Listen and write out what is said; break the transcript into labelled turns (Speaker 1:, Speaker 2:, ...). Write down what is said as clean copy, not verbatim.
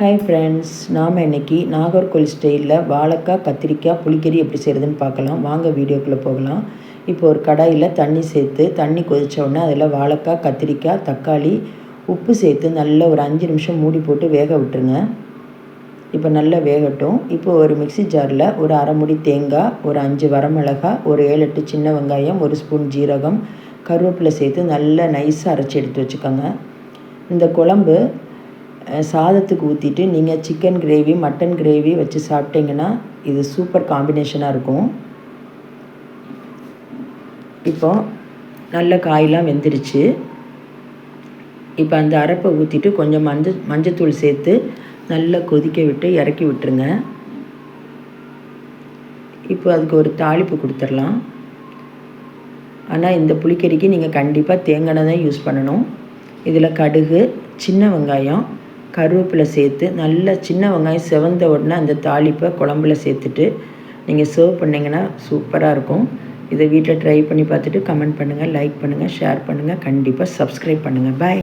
Speaker 1: Hi friends, நாம் இன்றைக்கி நாகர்கோவில் ஸ்டைலில் வாழைக்காய் கத்திரிக்காய் புளிக்கறி எப்படி செய்கிறதுன்னு பார்க்கலாம். வாங்க வீடியோக்குள்ளே போகலாம். இப்போ ஒரு கடாயில் தண்ணி சேர்த்து தண்ணி கொதித்த உடனே அதில் வாழைக்காய், கத்திரிக்காய், தக்காளி, உப்பு சேர்த்து நல்லா ஒரு 5 நிமிஷம் மூடி போட்டு வேக விட்டுருங்க. இப்போ நல்லா வேகட்டும். இப்போ ஒரு மிக்சி ஜாரில் ஒரு அரை முடி தேங்காய், ஒரு 5 வரமிளகாய், ஒரு 7-8 சின்ன வெங்காயம், ஒரு ஸ்பூன் ஜீரகம், கருவேப்பிலை சேர்த்து நல்லா நைஸாக அரைச்சி எடுத்து வச்சுக்கோங்க. இந்த குழம்பு சாதத்துக்கு ஊற்றிட்டு நீங்கள் சிக்கன் கிரேவி, மட்டன் கிரேவி வச்சு சாப்பிட்டிங்கன்னா இது சூப்பர் காம்பினேஷனாக இருக்கும். இப்போ நல்ல காயெலாம் வெந்துருச்சு. இப்போ அந்த அரைப்பை ஊற்றிட்டு கொஞ்சம் மஞ்சத்தூள் சேர்த்து நல்லா கொதிக்க விட்டு இறக்கி விட்டுருங்க. இப்போ அதுக்கு ஒரு தாளிப்பு கொடுத்துடலாம். ஆனால் இந்த புளிக்கறிக்கு நீங்கள் கண்டிப்பாக தேங்காய் எண்ணெய் தான் யூஸ் பண்ணணும். இதில் கடுகு, சின்ன வெங்காயம், கருவேப்பிலை சேர்த்து நல்லா சின்ன வெங்காயம் செவந்த உடனே அந்த தாளிப்பை குழம்புல சேர்த்துட்டு நீங்கள் சர்வ் பண்ணிங்கன்னா சூப்பராக இருக்கும். இதை வீட்டில் ட்ரை பண்ணி பார்த்துட்டு கமெண்ட் பண்ணுங்கள், லைக் பண்ணுங்கள், ஷேர் பண்ணுங்கள், கண்டிப்பாக சப்ஸ்கிரைப் பண்ணுங்கள். பாய்.